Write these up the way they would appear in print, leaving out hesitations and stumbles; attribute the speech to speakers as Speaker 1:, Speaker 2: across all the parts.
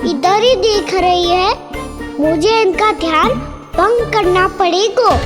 Speaker 1: इधर ही देख रही है। मुझे इनका ध्यान भंग करना पड़ेगा।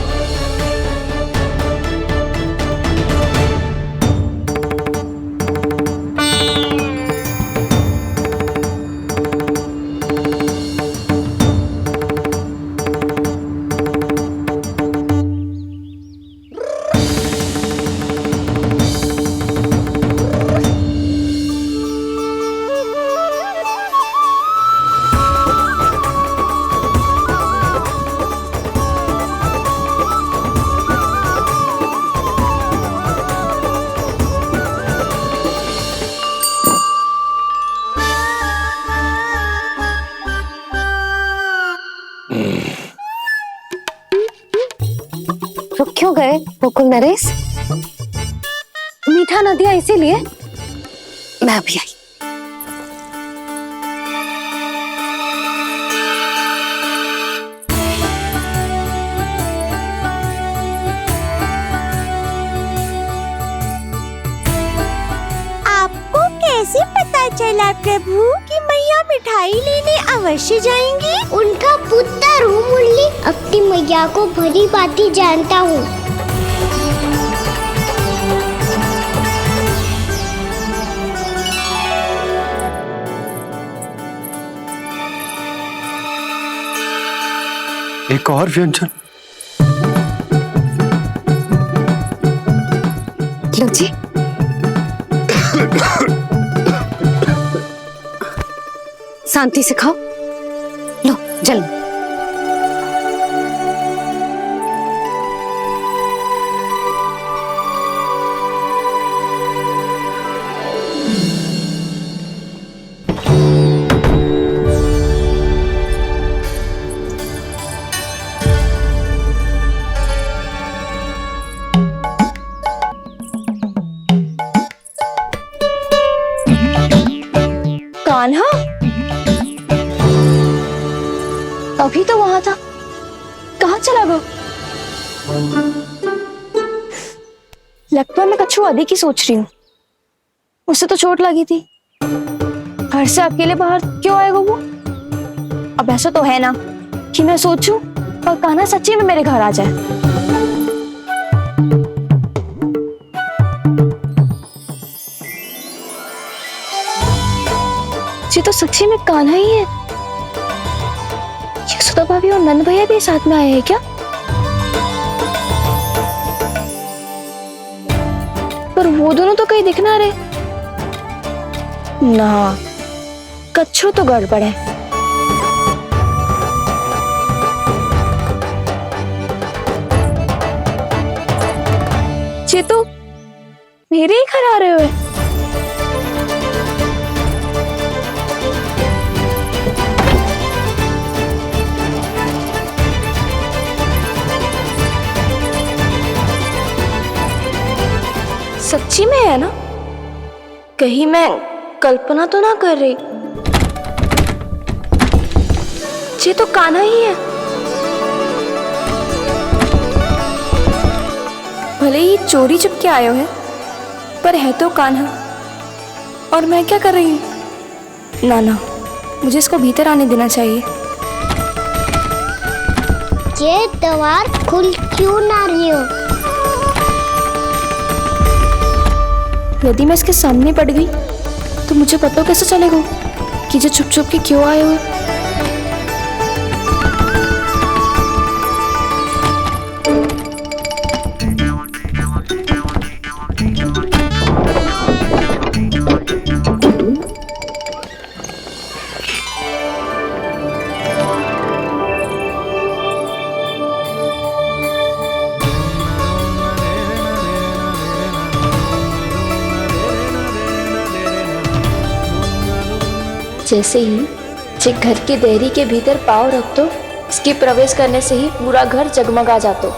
Speaker 2: रुक क्यों गए गोकुल नरेश? मीठा न दिया इसीलिए मैं अभी आई।
Speaker 3: आपको कैसे पता चला प्रभु कि मैया मिठाई लेने अवश्य जाएंगी?
Speaker 1: उनका पुत्र हूँ मुरली, अपनी मैया को भली भांति जानता हूँ।
Speaker 4: एक और व्यंजन।
Speaker 2: लो जी। शांति से खाओ। लो जल।
Speaker 3: कान्हा अभी तो वहां था, कहाँ चला गया? लगता है मैं कछु अधिक ही सोच रही हूँ। उसे तो चोट लगी थी, घर से अकेले बाहर क्यों आएगा वो? अब ऐसा तो है ना कि मैं सोचूं और कान्हा सच्ची में मेरे घर आ जाए। ये तो सच्ची में कान्हा ही है। यशोदा भाभी और नंद भैया भी साथ में आए हैं क्या? पर वो दोनों तो कहीं दिख ना रहे। ना, कच्छू तो गड़बड़ है। ये तो मेरे ही घर आ रहे हो। सच्ची में है ना? कहीं मैं कल्पना तो ना कर रही? ये तो कान्हा ही है। भले ही चोरी चुपके आए हो है, पर है तो कान्हा। और मैं क्या कर रही हूँ? ना ना, मुझे इसको भीतर आने देना चाहिए।
Speaker 1: ये द्वार खुल क्यों ना रही हो?
Speaker 3: यदि मैं इसके सामने पड़ गई तो मुझे पता कैसे चलेगा कि ये छुप छुप के क्यों आए हुए? जैसे ही जे घर की देहरी के भीतर पाँव रख दो, इसके प्रवेश करने से ही पूरा घर जगमगा जातो।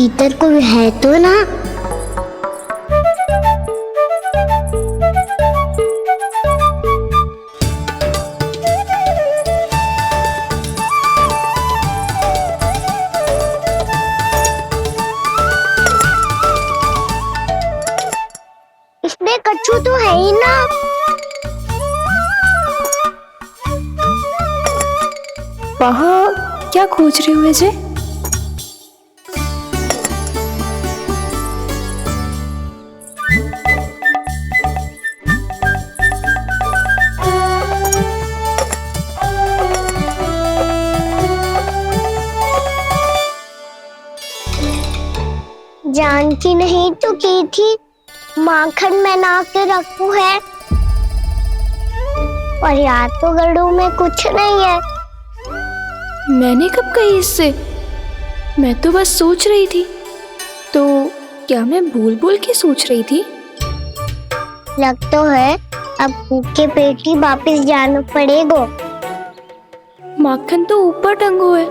Speaker 1: भीतर कोई है तो ना। इसमें कच्छू तो है ही ना।
Speaker 3: वहाँ क्या खोज रहे हो वैसे?
Speaker 1: जानती नहीं तो की थी माखन बना के रखू है, और याद तो गड्ढू में कुछ नहीं है।
Speaker 3: मैंने कब कही इससे? मैं तो बस सोच रही थी। तो क्या मैं भूल भूल के सोच रही थी?
Speaker 1: लग तो है अब भूखे पेट ही वापिस जाना पड़ेगा।
Speaker 3: माखन तो ऊपर टंगो है,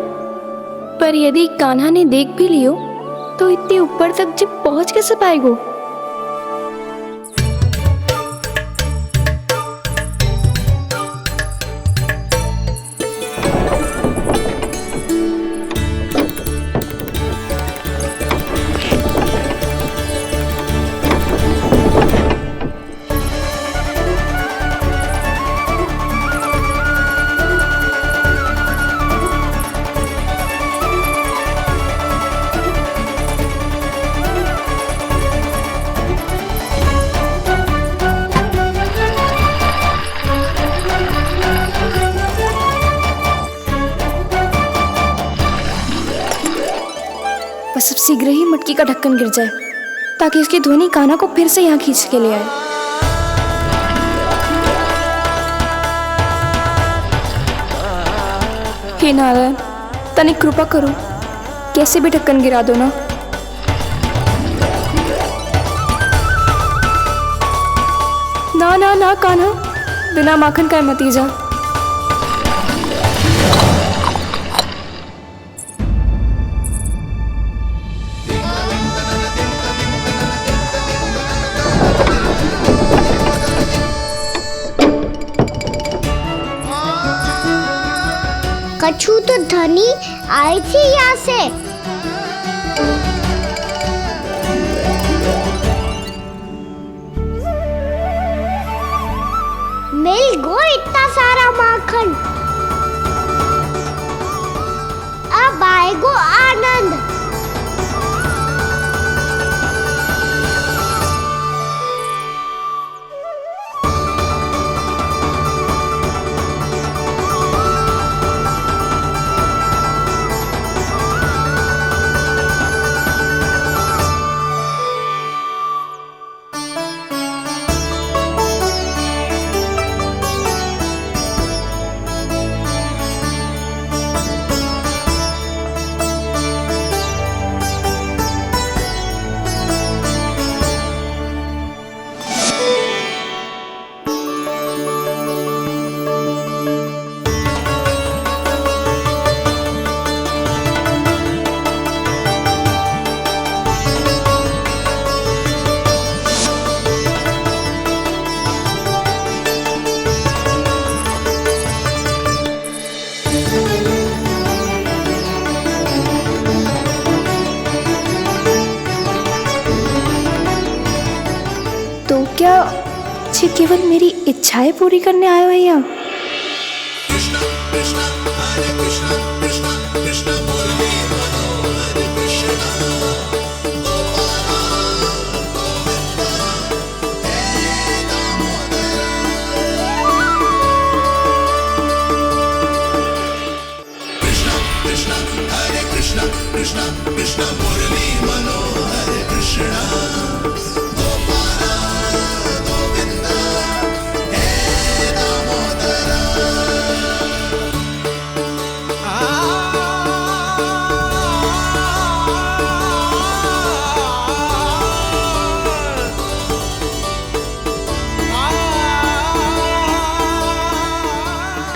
Speaker 3: पर यदि कान्हा ने देख भी लियो तो इतने ऊपर तक जब पहुंच कैसे पाएगो? बस अब शीघ्र ही मटकी का ढक्कन गिर जाए ताकि उसकी ध्वनि कान्हा को फिर से यहाँ खींच के ले आए। हे नारायण, तनिक कृपा करो, कैसे भी ढक्कन गिरा दो ना। ना ना ना कान्हा, बिना माखन का मत ही जा।
Speaker 1: कच्छू तो धनी आई थी यहाँ से। मिल गो इतना सारा माखन, अब आएगो आनंद।
Speaker 3: तो क्या ये केवल मेरी इच्छाएं पूरी करने आए हो यहाँ?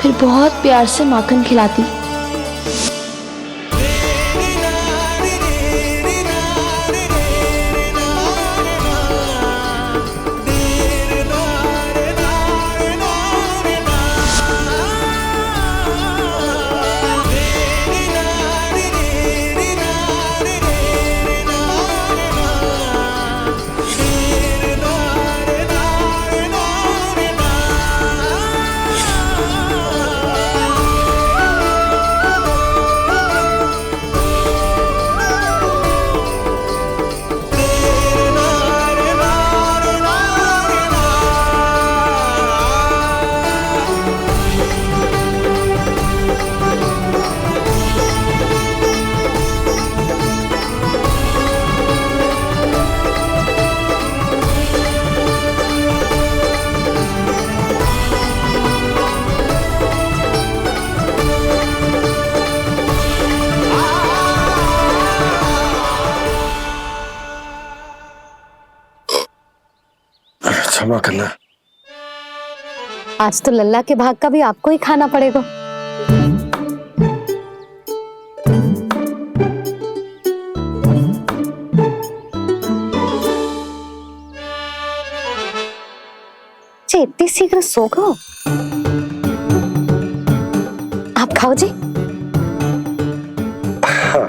Speaker 3: फिर बहुत प्यार से माखन खिलाती।
Speaker 4: क्षमा करना।
Speaker 2: आज तो लल्ला के भाग का भी आपको ही खाना पड़ेगा। जी इतनी शीघ्र सो गो? आप खाओ जी।
Speaker 4: हाँ।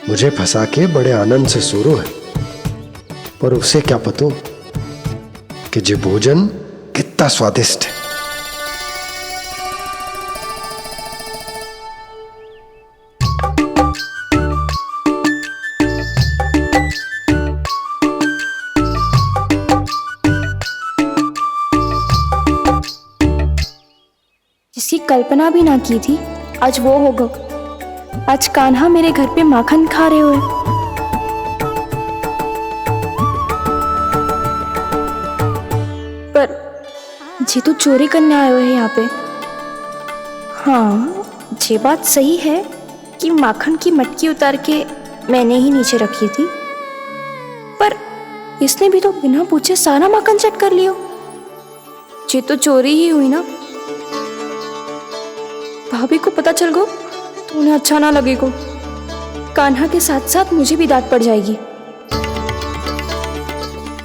Speaker 4: मुझे फंसा के बड़े आनंद से सो रो है, पर उसे क्या पता कि ये भोजन कितना स्वादिष्ट है।
Speaker 3: जिसकी कल्पना भी ना की थी आज वो होगा। आज कान्हा मेरे घर पे माखन खा रहे हुए। पर जी तो चोरी करने आए हुए हैं यहाँ पे। हाँ ये बात सही है कि माखन की मटकी उतार के मैंने ही नीचे रखी थी, पर इसने भी तो बिना पूछे सारा माखन चट कर लिया। ये तो चोरी ही हुई ना। भाभी को पता चल गो तो उन्हें अच्छा ना लगेगा। कान्हा के साथ साथ मुझे भी डांट पड़ जाएगी।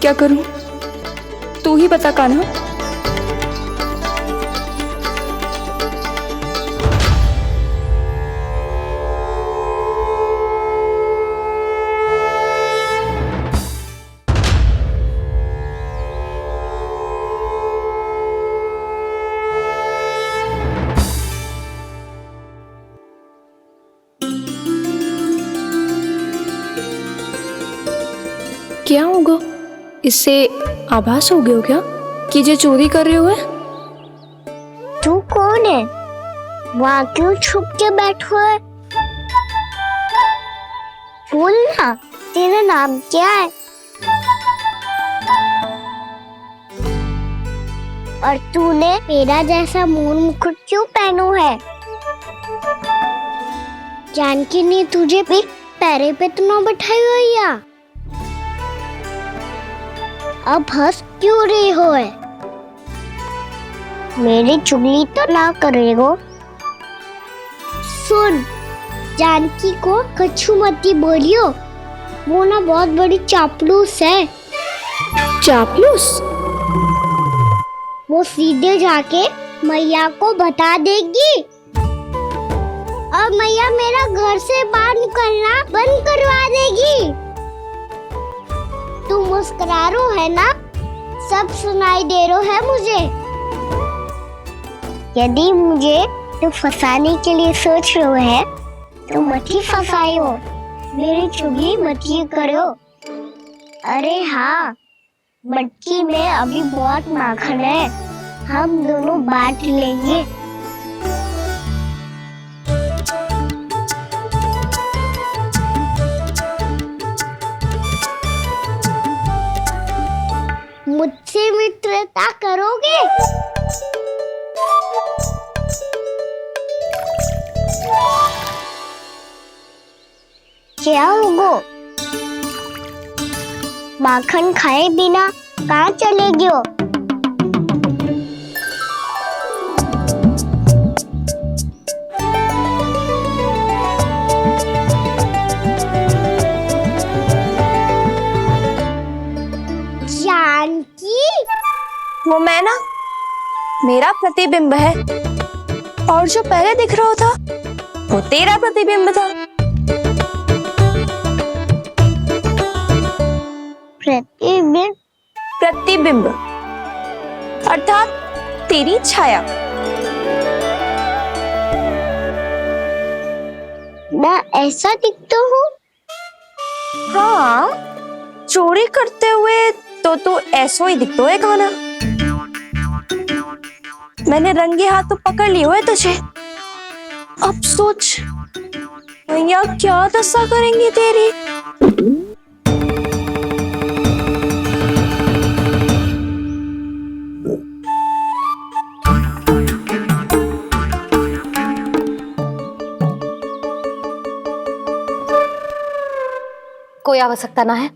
Speaker 3: क्या करूं? तू ही बता कान्हा। क्या होगा? इससे आभास हो गया हो क्या कि ये चोरी कर रहे हो?
Speaker 1: तू कौन है? वहाँ क्यों छुप के बैठो है? बोल ना, तेरा नाम क्या है? और तूने मेरा जैसा मोर मुकुट क्यों पहनो है? जानकी ने तुझे भी पैरे पे तो ना बैठाई हुई है। अब हंस क्यों रही हो है? मेरी चुगली तो ना करेगो। सुन, जानकी को कछु मती बोलियो, वो ना बहुत बड़ी चापलूस है।
Speaker 3: चापलूस?
Speaker 1: वो सीधे जाके मैया को बता देगी और मैया मेरा घर से बाहर निकलना बंद करवा देगी। तू मुस्कुरा रो है ना? सब सुनाई दे रो है मुझे। यदि मुझे तो फंसाने के लिए सोच रहे हो है तो मत ही फंसायो, मेरी चुगली मत ही करो। अरे हाँ, मटकी में अभी बहुत माखन है, हम दोनों बांट लेंगे। मुझसे मित्रता करोगे? क्या होगो? माखन खाए बिना कहाँ चलेगी हो? जानकी?
Speaker 3: वो मैं ना, मेरा प्रतिबिंब है, और जो पहले दिख रहा था वो तेरा प्रतिबिंब था।
Speaker 1: प्रतिबिंब?
Speaker 3: प्रतिबिंब अर्थात तेरी छाया।
Speaker 1: मैं ऐसा दिखता हूँ?
Speaker 3: हाँ, चोरी करते हुए तो तू ऐसा ही दिखता है कान्हा। मैंने रंगे हाथ तो पकड़ लिए हुए तुझे। अब सोच भैया क्या दशा करेंगी तेरी।
Speaker 2: कोई आवश्यकता ना है।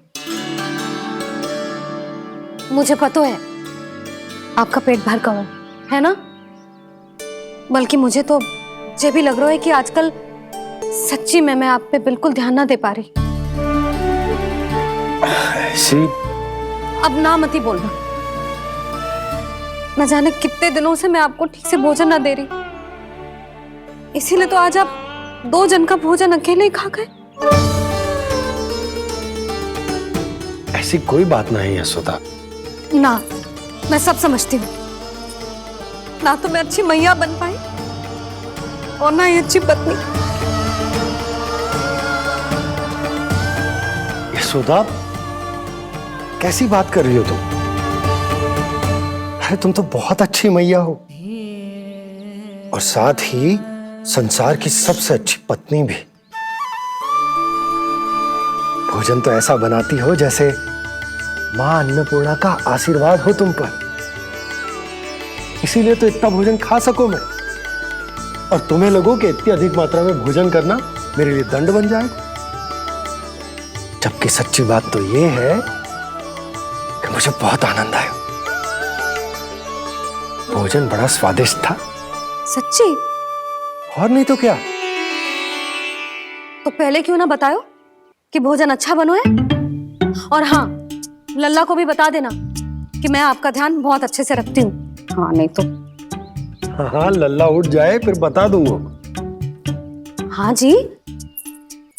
Speaker 2: मुझे पता है आपका पेट भर गया है ना, बल्कि मुझे तो ये भी लग रहा है कि आजकल सच्ची में मैं आप पे बिल्कुल ध्यान ना दे पा रही।
Speaker 4: ऐसी
Speaker 2: अब ना मत ही बोलना। न जाने कितने दिनों से मैं आपको ठीक से भोजन ना दे रही, इसीलिए तो आज आप 2 जन का भोजन अकेले ही खा गए।
Speaker 4: ऐसी कोई बात नहीं है सुधा।
Speaker 2: ना, मैं सब समझती हूँ। ना तो मैं अच्छी मैया बन पाई और ना ही अच्छी पत्नी।
Speaker 4: यशोदा, कैसी बात कर रही हो तुम? अरे तुम तो बहुत अच्छी मैया हो और साथ ही संसार की सबसे अच्छी पत्नी भी। भोजन तो ऐसा बनाती हो जैसे मां अन्नपूर्णा का आशीर्वाद हो तुम पर। इसीलिए तो इतना भोजन खा सको मैं, और तुम्हें लगो कि इतनी अधिक मात्रा में भोजन करना मेरे लिए दंड बन जाएगा। जबकि सच्ची बात तो ये है कि मुझे बहुत आनंद आया। भोजन बड़ा स्वादिष्ट था।
Speaker 2: सच्ची?
Speaker 4: और नहीं तो क्या।
Speaker 2: तो पहले क्यों ना बताओ कि भोजन अच्छा बनो है। और हाँ, लल्ला को भी बता देना कि मैं आपका ध्यान बहुत अच्छे से रखती हूँ। हाँ नहीं तो
Speaker 4: हाँ, लल्ला उठ जाए फिर बता दूंगा।
Speaker 2: हाँ जी,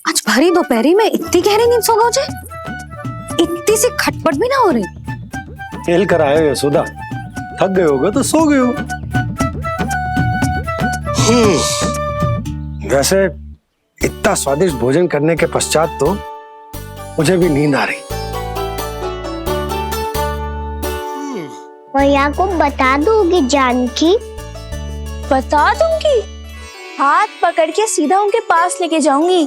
Speaker 2: आज भरी दोपहरी में इतनी गहरी नींद सो गए, इतनी सी खटपट भी ना हो रही।
Speaker 4: खेल कर आए हो यशोदा, थक गए होगे तो सो गए हो। वैसे इतना स्वादिष्ट भोजन करने के पश्चात तो मुझे भी नींद आ रही।
Speaker 1: मैया को बता दोगी जानकी?
Speaker 3: बता दूंगी। हाथ पकड़ के सीधा उनके पास लेके जाऊंगी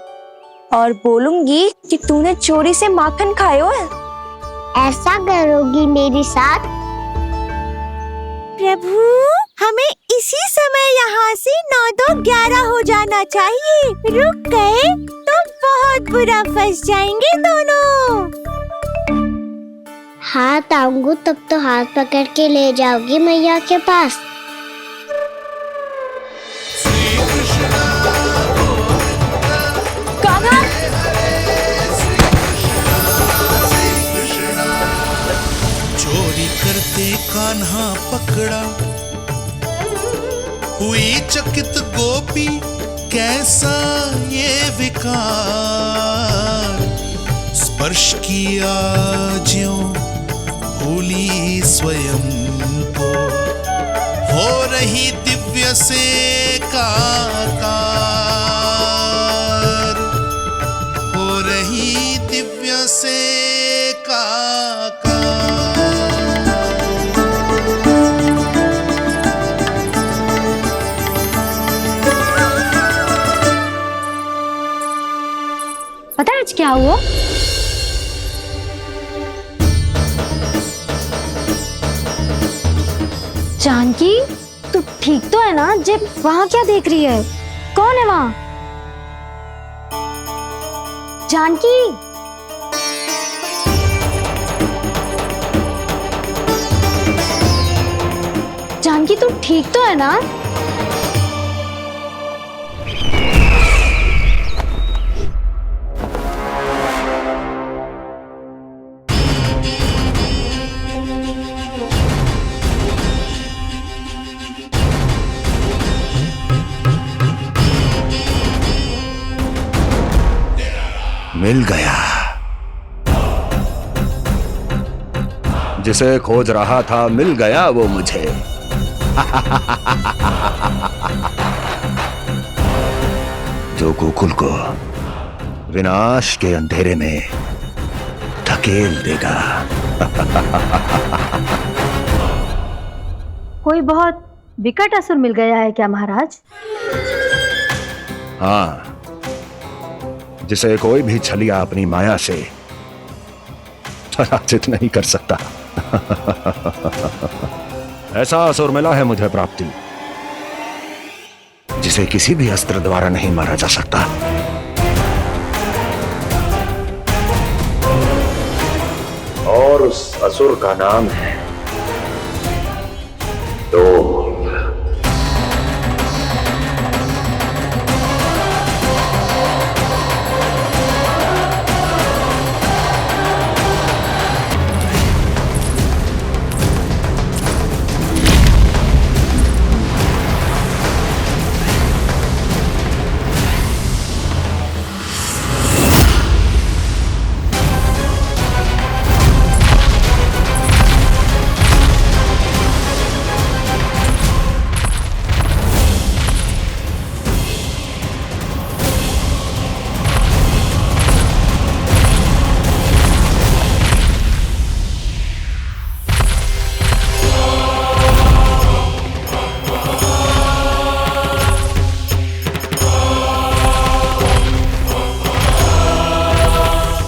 Speaker 3: और बोलूंगी कि तूने चोरी से माखन खाया है।
Speaker 1: ऐसा करोगी मेरे साथ?
Speaker 5: प्रभु, हमें इसी समय यहाँ से 9-2-11 हो जाना चाहिए। रुक गए तो बहुत बुरा फंस जाएंगे दोनों।
Speaker 1: हाथ आऊंगी तब तो हाथ पकड़ के ले जाओगी मैया के पास।
Speaker 6: चोरी करते कान्हा पकड़ा, हुई चकित गोपी कैसा ये विकार। स्पर्श किया ज्यों भूली स्वयं को, हो रही दिव्य से काकार, हो रही दिव्य से काकार।
Speaker 2: पता है आज क्या हुआ? जानकी, तू ठीक तो है ना? जे वहां क्या देख रही है? कौन है वहां? जानकी, जानकी तू ठीक तो है ना?
Speaker 7: मिल गया। जिसे खोज रहा था मिल गया वो मुझे। जो गोकुल को विनाश के अंधेरे में धकेल देगा।
Speaker 8: कोई बहुत विकट असुर मिल गया है क्या महाराज?
Speaker 7: हाँ, जिसे कोई भी छलिया अपनी माया से पराजित नहीं कर सकता। ऐसा असुर मिला है मुझे प्राप्ति, जिसे किसी भी अस्त्र द्वारा नहीं मारा जा सकता। असुर का नाम है लोभ।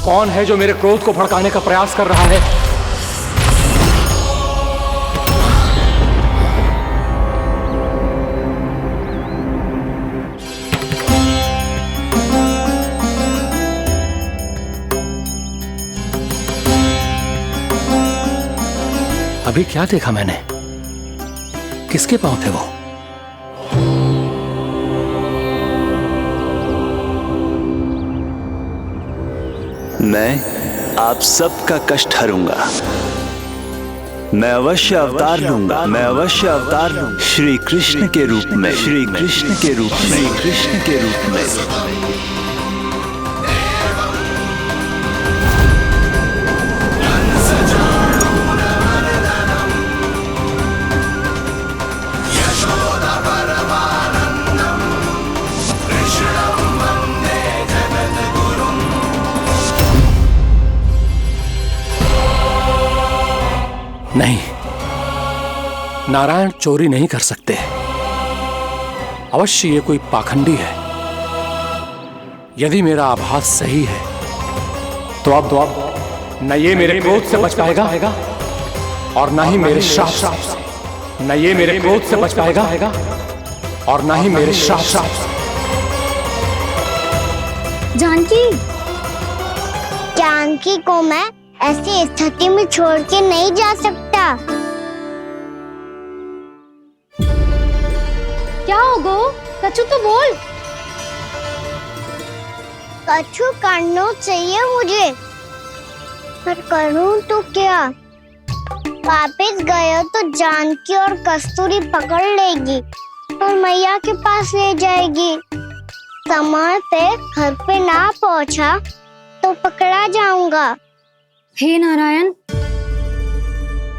Speaker 9: कौन है जो मेरे क्रोध को भड़काने का प्रयास कर रहा है? अभी क्या देखा मैंने? किसके पांव थे वो?
Speaker 10: मैं आप सबका कष्ट हरूंगा। मैं अवश्य अवतार लूंगा। मैं अवश्य अवतार लूंगा श्री कृष्ण के रूप में। श्री कृष्ण के रूप में। श्री कृष्ण के रूप में।
Speaker 9: नहीं, नारायण चोरी नहीं कर सकते। अवश्य ये कोई पाखंडी है। यदि मेरा आभास सही है तो अब न ये मेरे क्रोध से बच पाएगा और न ही मेरे श्राप से। न ये मेरे क्रोध से बच पाएगा और न ही मेरे श्राप से।
Speaker 1: जानकी, जानकी को मैं ऐसी स्थिति में छोड़ के नहीं जा सकता।
Speaker 2: क्या हो गो? कछु तो बोल।
Speaker 1: कछु करना चाहिए मुझे, पर करूं तो क्या? वापिस गया तो जानकी और कस्तूरी पकड़ लेगी और मैया के पास ले जाएगी। समय पे घर पे ना पहुंचा तो पकड़ा जाऊंगा।
Speaker 2: हे नारायण,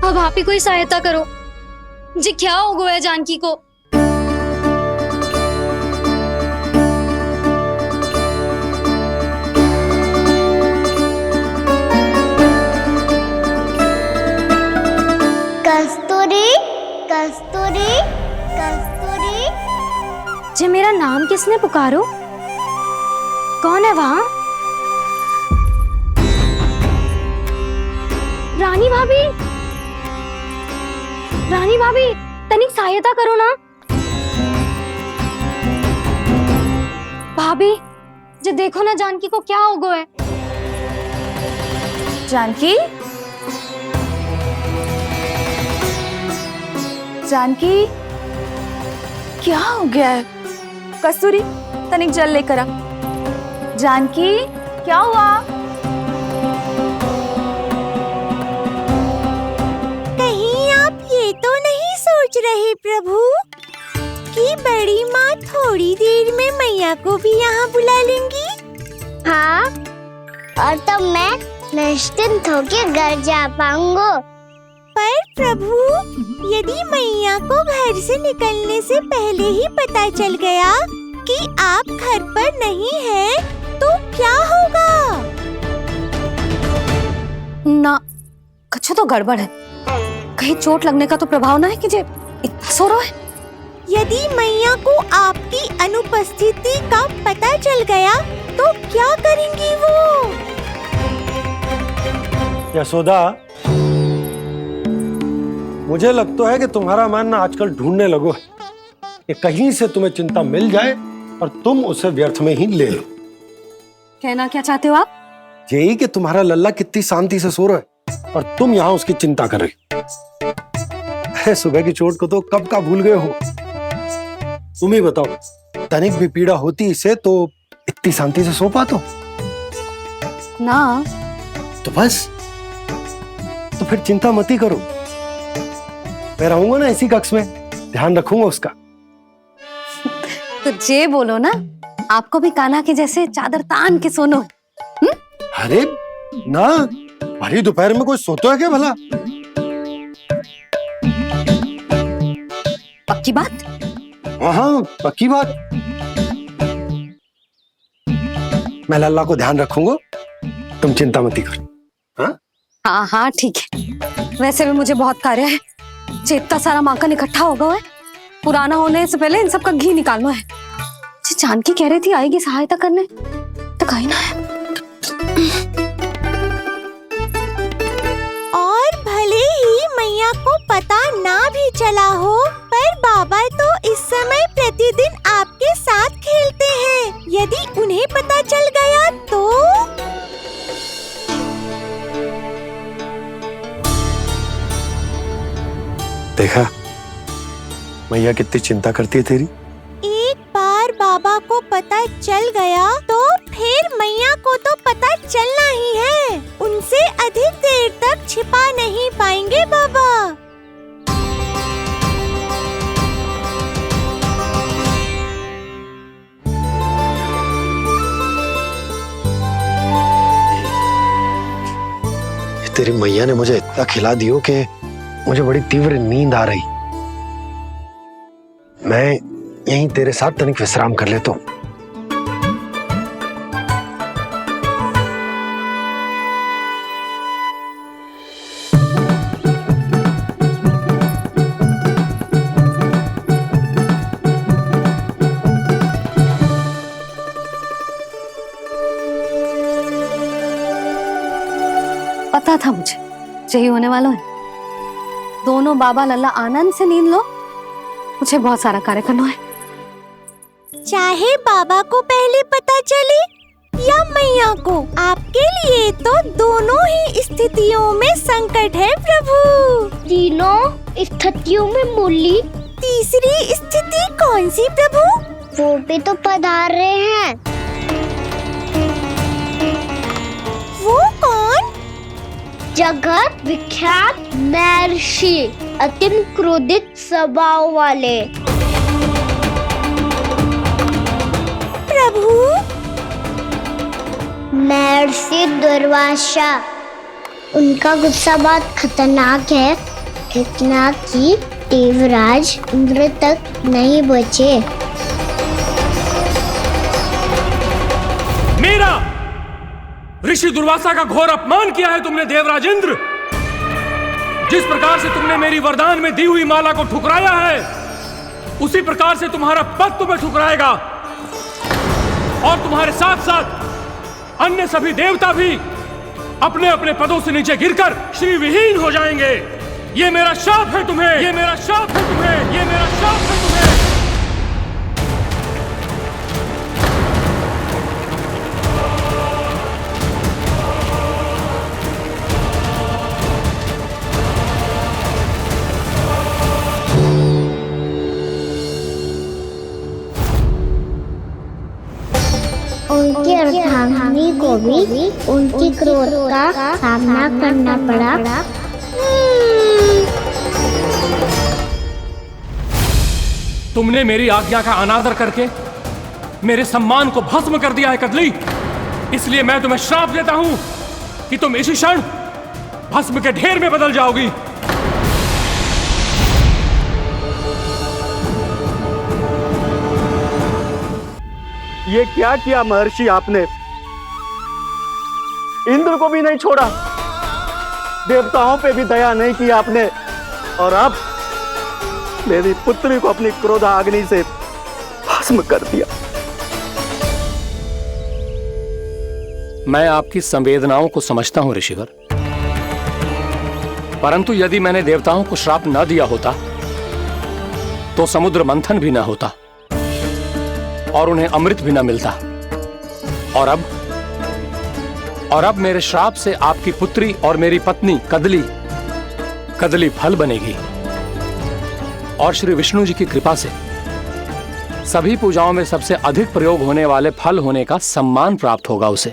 Speaker 2: अब आप ही कोई सहायता करो जी। क्या हो गया है जानकी को?
Speaker 1: कस्तूरी, कस्तूरी, कस्तूरी।
Speaker 2: जी मेरा नाम किसने पुकारो? कौन है वहाँ? रानी भाभी, रानी भाभी, तनिक सहायता करो ना। भाभी जी देखो ना जानकी को क्या हो गया है।
Speaker 3: जानकी, जानकी, क्या हो गया है? कस्तूरी, तनिक जल लेकर आ। जानकी, क्या हुआ?
Speaker 5: कहीं आप ये तो नहीं सोच रहे प्रभु कि बड़ी माँ थोड़ी देर में मैया को भी यहाँ बुला लेंगी?
Speaker 1: हाँ, और तब मैं निश्चिंत होके घर जा पाऊंगा।
Speaker 5: पर प्रभु, यदि मैया को घर से निकलने से पहले ही पता चल गया कि आप घर पर नहीं हैं, तो क्या होगा?
Speaker 2: ना, कछु तो गड़बड़ है। कहीं चोट लगने का तो प्रभाव ना है कि जे इतना सो रहा है।
Speaker 5: यदि मैया को आपकी अनुपस्थिति का पता चल गया तो क्या करेंगी वो?
Speaker 4: यशोदा, मुझे लगता है कि तुम्हारा मन आजकल ढूंढने लगो है कि कहीं से तुम्हें चिंता मिल जाए और तुम उसे व्यर्थ में ही ले लो।
Speaker 2: कहना क्या चाहते हो आप?
Speaker 4: यही कि तुम्हारा लल्ला कितनी शांति से सो रहा है, और तुम यहाँ उसकी चिंता कर रही। सुबह की चोट को तो कब का भूल गए हो। तुम ही बताओ, तनिक भी पीड़ा होती इसे तो इतनी शांति से सो पाते हो
Speaker 2: ना?
Speaker 4: तो बस, तो फिर चिंता मत ही करो। मैं रहूंगा ना इसी कक्ष में, ध्यान रखूंगा उसका।
Speaker 2: तो जे बोलो ना, आपको भी कान्हा के जैसे चादर तान के सोनो।
Speaker 4: अरे ना, भरी दोपहर में कोई सोता है क्या भला?
Speaker 2: पक्की बात?
Speaker 4: हाँ, पक्की बात। मैं लल्ला को ध्यान रखूंगा, तुम चिंता मत करो।
Speaker 2: हाँ हाँ ठीक है। वैसे भी मुझे बहुत कार्य है। इतना सारा माखन इकट्ठा होगा है, पुराना होने से पहले इन सब का घी निकालना है। जानकी कह रही थी आएगी सहायता करने, तो कहीं ना है।
Speaker 5: और भले ही मैया को पता ना भी चला हो, पर बाबा तो इस समय प्रतिदिन आपके साथ खेलते हैं। यदि उन्हें पता चल गया तो?
Speaker 4: देखा मैया कितनी चिंता करती है तेरी।
Speaker 5: एक बार बाबा को पता चल गया तो फिर मैया को तो पता चलना ही है। उनसे अधिक देर तक छिपा नहीं पाएंगे बाबा।
Speaker 4: तेरी मैया ने मुझे इतना खिला दियो कि मुझे बड़ी तीव्र नींद आ रही। मैं यहीं तेरे साथ तनिक विश्राम कर लेता हूँ।
Speaker 2: पता था मुझे यही होने वाला है। दोनों बाबा लल्ला आनंद से नींद लो, मुझे बहुत सारा कार्य करना है।
Speaker 5: चाहे बाबा को पहले पता चले या मैया को, आपके लिए तो दोनों ही स्थितियों में संकट है प्रभु।
Speaker 1: तीनों स्थितियों में मूली,
Speaker 5: तीसरी स्थिति कौन सी प्रभु?
Speaker 1: वो भी तो पधार रहे हैं।
Speaker 5: वो कौन?
Speaker 1: जगत विख्यात महर्षि, अत्यंत क्रोधित स्वभाव वाले।
Speaker 5: प्रभु,
Speaker 1: महर्षि दुर्वासा। उनका गुस्सा बहुत खतरनाक है, इतना कि देवराज इंद्र तक नहीं बचे।
Speaker 9: मेरा ऋषि दुर्वासा का घोर अपमान किया है तुमने देवराज इंद्र। जिस प्रकार से तुमने मेरी वरदान में दी हुई माला को ठुकराया है, उसी प्रकार से तुम्हारा पद तुम्हें ठुकराएगा, और तुम्हारे साथ साथ अन्य सभी देवता भी अपने अपने पदों से नीचे गिरकर श्री विहीन हो जाएंगे। ये मेरा शाप है तुम्हें, ये मेरा शाप है तुम्हें, ये मेरा शाप है तुम्हें।
Speaker 1: उनकी अर्धांगिनी को भी उनकी क्रोध का सामना करना पड़ा।
Speaker 9: तुमने मेरी आज्ञा का अनादर करके मेरे सम्मान को भस्म कर दिया है कदली। इसलिए मैं तुम्हें श्राप देता हूं कि तुम इसी क्षण भस्म के ढेर में बदल जाओगी।
Speaker 10: ये क्या किया महर्षि आपने? इंद्र को भी नहीं छोड़ा, देवताओं पे भी दया नहीं की आपने, और अब मेरी पुत्री को अपनी क्रोधाग्नि से भस्म कर दिया।
Speaker 9: मैं आपकी संवेदनाओं को समझता हूं ऋषिवर, परंतु यदि मैंने देवताओं को श्राप न दिया होता तो समुद्र मंथन भी ना होता और उन्हें अमृत भी ना मिलता। और अब और अब मेरे श्राप से आपकी पुत्री और मेरी पत्नी कदली फल बनेगी। और श्री विष्णु जी की कृपा से सभी पूजाओं में सबसे अधिक प्रयोग होने वाले फल होने का सम्मान प्राप्त होगा उसे।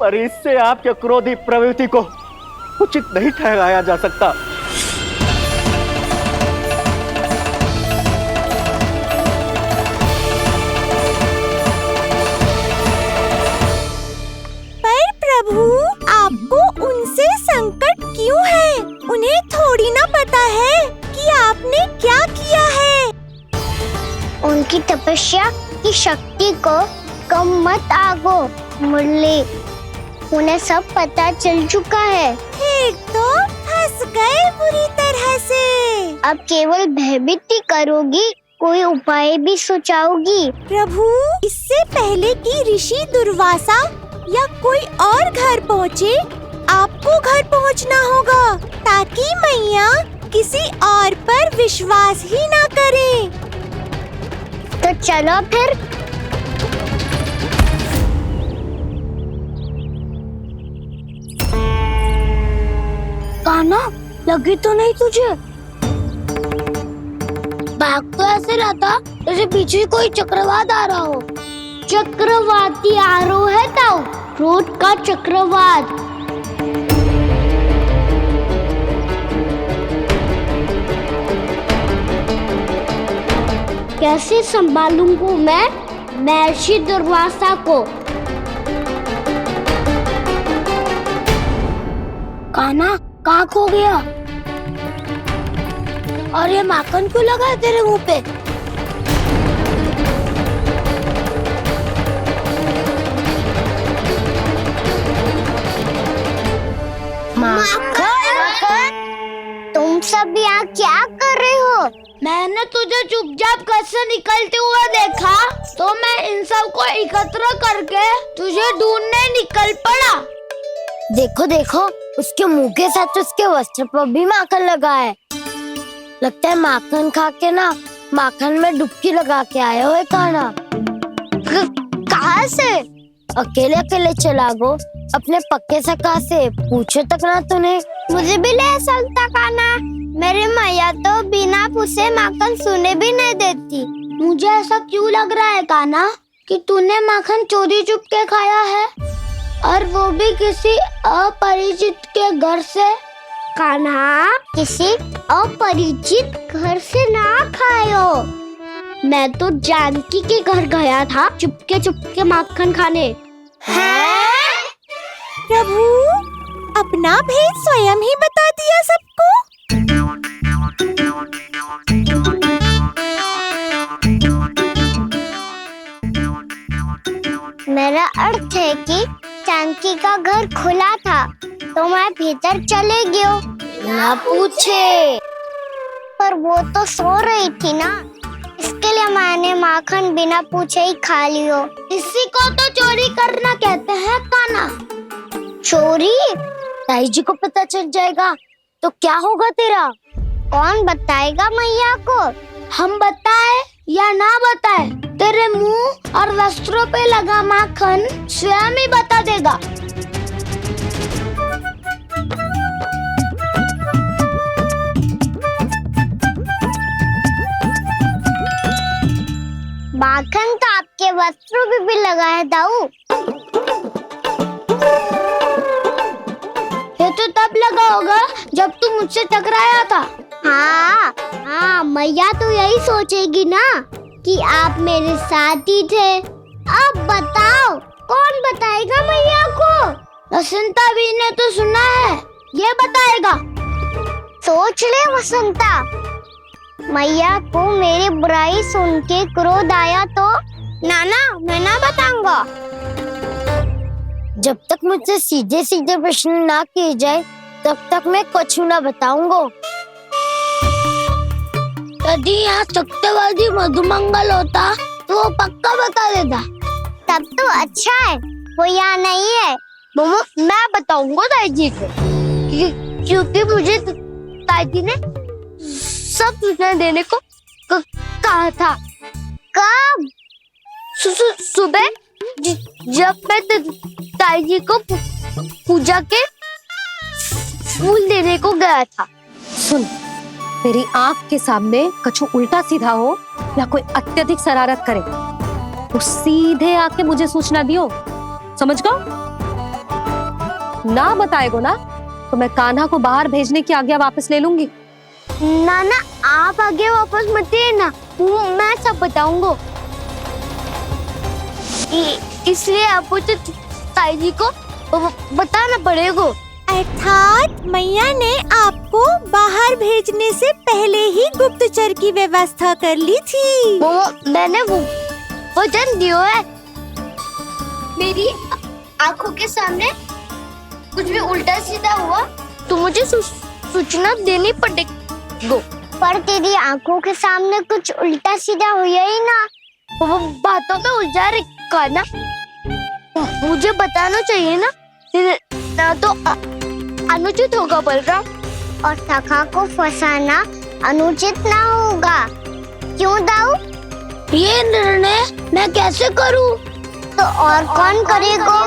Speaker 11: पर इससे आपके क्रोधी प्रवृत्ति को उचित नहीं ठहराया जा सकता।
Speaker 5: पर प्रभु, आपको उनसे संकट क्यों है? उन्हें थोड़ी ना पता है कि आपने क्या किया है।
Speaker 1: उनकी तपस्या की शक्ति को कम मत आगो मुरली, उन्हें सब पता चल चुका है।
Speaker 5: फिर तो फंस गए बुरी तरह से।
Speaker 1: अब केवल भयभीत ही करोगी, कोई उपाय भी सुझाओगी?
Speaker 5: प्रभु, इससे पहले कि ऋषि दुर्वासा या कोई और घर पहुँचे, आपको घर पहुँचना होगा ताकि मैया किसी और पर विश्वास ही ना करे।
Speaker 1: तो चलो फिर। कान्हा, लगी तो नहीं तुझे? भाग तो ऐसे रहा था जैसे पीछे कोई चक्रवात आ रहा हो। चक्रवाती आरो है ताऊ, रोड का चक्रवात। कैसे संभालूंगा मैं महर्षि दुर्वासा को? कान्हा, कहाँ खो गया? और ये माखन क्यों लगा है तेरे मुंह पे? माखन, तुम सब यहाँ क्या कर रहे हो? मैंने तुझे चुपचाप घर से निकलते हुए देखा, तो मैं इन सब को एकत्र करके तुझे ढूंढने निकल पड़ा। देखो देखो, उसके मुंह के साथ उसके वस्त्र पर भी माखन लगा है। लगता है माखन खा के ना माखन में डुबकी लगा के आए हो कान्हा। कहाँ से? अकेले अकेले चला गो अपने पक्के सखा से, पूछे तक ना तूने। मुझे भी ले चलता कान्हा, मेरी मैया तो बिना पूछे माखन सुने भी नहीं देती। मुझे ऐसा क्यों लग रहा है कान्हा कि तूने माखन चोरी चुप के खाया है, और वो भी किसी अपरिचित के घर से? कान्हा, किसी अपरिचित घर से ना खायो। मैं तो जानकी के घर गया था चुपके माखन खाने।
Speaker 5: हैं? प्रभु, अपना भेद स्वयं ही बता दिया सबको।
Speaker 1: मेरा अर्थ है कि जानकी का घर खुला था तो मैं भीतर चले गयो। ना पूछे। पर वो तो सो रही थी ना, इसके लिए मैंने माखन बिना पूछे ही खा लियो। इसी को तो चोरी करना कहते हैं कान्हा। चोरी? ताई जी को पता चल जाएगा तो क्या होगा तेरा? कौन बताएगा मैया को? हम बताए या ना बताए, तेरे मुंह और वस्त्रों पे लगा माखन स्वयं ही बता देगा। माखन तो आपके वस्त्रों पे भी लगा है दाऊ। ये तो तब लगा होगा जब तू मुझसे टकराया था। हाँ, मैया तो यही सोचेगी ना कि आप मेरे साथ ही थे। अब बताओ, कौन बताएगा मैया को? वसंता भी ने तो सुना है, ये बताएगा। सोच ले वसंता, मैया को मेरी बुराई सुन के क्रोध आया तो? नाना, मैं ना बताऊंगा। जब तक मुझसे सीधे सीधे प्रश्न ना किए जाए तब तक मैं कुछ ना बताऊंगा। यदि यहाँ सत्यवादी मधुमंगल होता तो वो पक्का बता देता। तब तो अच्छा है वो यहाँ नहीं है। मैं बताऊंगा दाई जी को, क्योंकि मुझे ताई ने सब सूचना देने को कहा था। कब? सुबह जब मैं ताई जी को पूजा के फूल देने को गया था।
Speaker 2: सुन, तेरी आंख के सामने कछु उल्टा सीधा हो या कोई अत्यधिक शरारत करे तो सीधे आके मुझे सूचना दियो, समझ गो? ना बताएगो ना तो मैं कान्हा को बाहर भेजने की आज्ञा वापस ले लूंगी।
Speaker 1: नाना आप आगे वापस मत देना, मैं सब बताऊंगा। इसलिए आपको तो ताई जी को बताना पड़ेगा।
Speaker 5: अर्थात मैया ने आपको बाहर भेजने से पहले ही गुप्तचर की व्यवस्था कर ली थी।
Speaker 1: मैंने वचन दिया है। मेरी आंखों के सामने कुछ भी उल्टा सीधा हुआ तो मुझे सूचना देनी पड़ेगी। पर तेरी आंखों के सामने कुछ उल्टा सीधा हुआ ही ना, वो बातों में उलझा रखा ना, मुझे बताना चाहिए ना तो अनुचित होगा बलराम। और सखा को फंसाना अनुचित ना होगा, क्यों दाऊ? ये निर्णय मैं कैसे करूं? तो और कौन करेगा?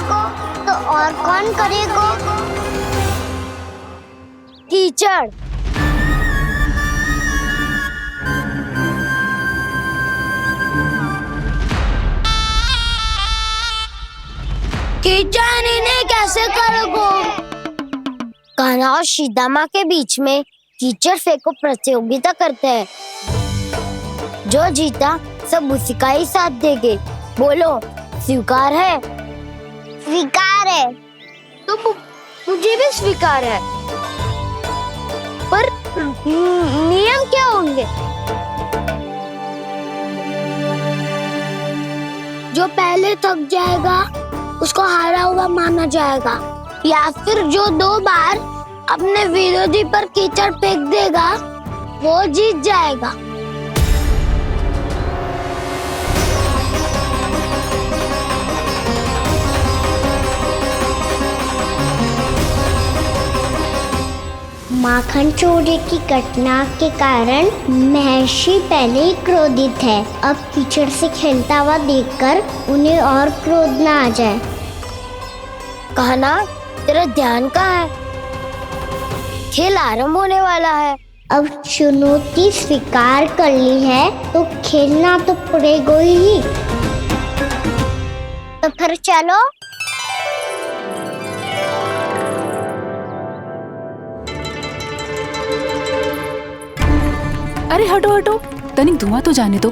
Speaker 1: कीचड़। कीचड़ इन्हें कैसे करोगे? कान्हा और सीता माँ के बीच में कीचड़ फेंको प्रतियोगिता करते हैं। जो जीता सब उसी का ही साथ देंगे। बोलो, स्वीकार है? स्वीकार है। तो मुझे भी स्वीकार है। पर नियम क्या होंगे? जो पहले थक जाएगा उसको हारा हुआ माना जाएगा, या फिर जो 2 बार अपने विरोधी पर कीचड़ फेंक देगा वो जीत जाएगा। माखन चोरी की घटना के कारण महर्षि पहले ही क्रोधित है। अब कीचड़ से खेलता हुआ देखकर उन्हें और क्रोध न आ जाए। कान्हा, तेरा ध्यान कहाँ है? खेल आरंभ होने वाला है। अब चुनौती स्वीकार कर ली है तो खेलना तो पड़ेगा ही। तो फिर चलो।
Speaker 3: अरे हटो हटो, तनिक धुआं तो जाने दो।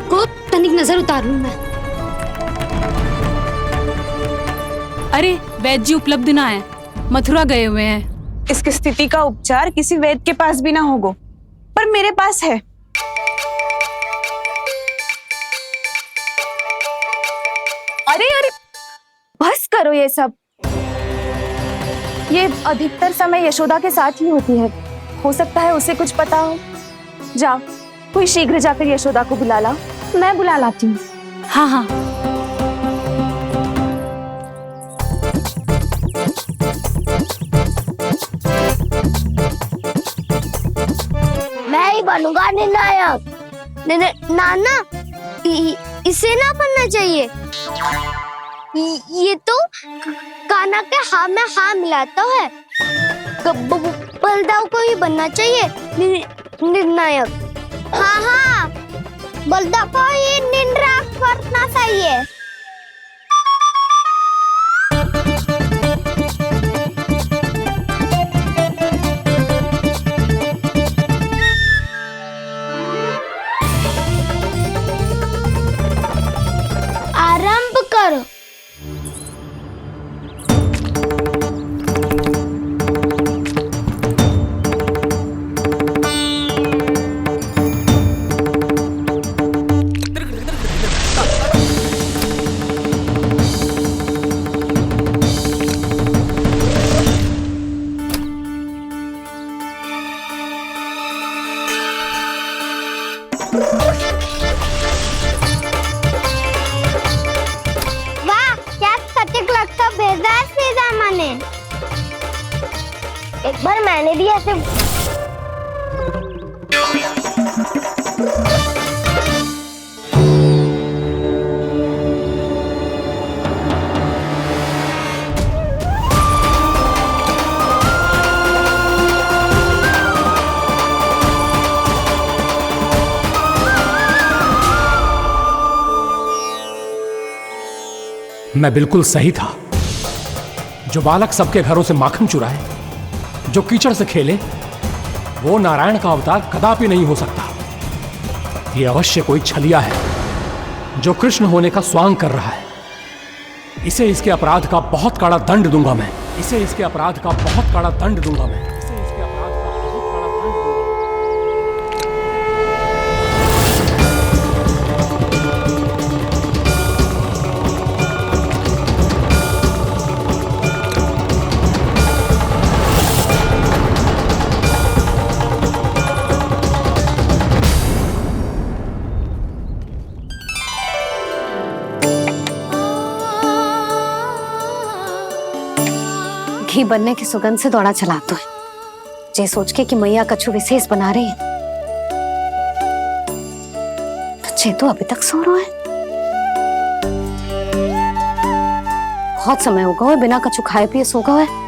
Speaker 2: को तनिक नजर उतार लूं मैं।
Speaker 3: अरे वैद्य जी उपलब्ध ना है, मथुरा गए हुए हैं।
Speaker 12: इसकी स्थिति का उपचार किसी वैद्य के पास भी ना होगा, पर मेरे पास है। अरे अरे बस करो ये सब। ये अधिकतर समय यशोदा के साथ ही होती है। हो सकता है उसे कुछ पता हो। जाओ, कोई शीघ्र जाकर यशोदा को बुला ला। मैं बुला लाती हूँ।
Speaker 3: हाँ हाँ।
Speaker 1: मैं ही बनूंगा निर्णायक। नाना, इसे ना बनना चाहिए। ये तो कान्हा के हाँ में हाँ मिलाता है। बलदाऊ को ही बनना चाहिए निर्णायक। हाँ, बलदाऊ को ही निर्णायक बनना चाहिए। आरंभ करो। पर मैंने भी ऐसे
Speaker 9: मैं बिल्कुल सही था। जो बालक सबके घरों से माखन चुराए, जो कीचड़ से खेले, वो नारायण का अवतार कदापि नहीं हो सकता। ये अवश्य कोई छलिया है जो कृष्ण होने का स्वांग कर रहा है। इसे इसके अपराध का बहुत कड़ा दंड दूंगा मैं। इसे इसके अपराध का बहुत कड़ा दंड दूंगा मैं। इसे इसके अपराध का बहुत कड़ा दंड दूंगा।
Speaker 2: घी बनने की सुगंध से दौड़ा चला तो है, जे सोच के कि मैया कछु विशेष बना रही है। तो चे तो अभी तक सो रहा है। बहुत समय हो गया है बिना कछु खाए पिए सो गया है।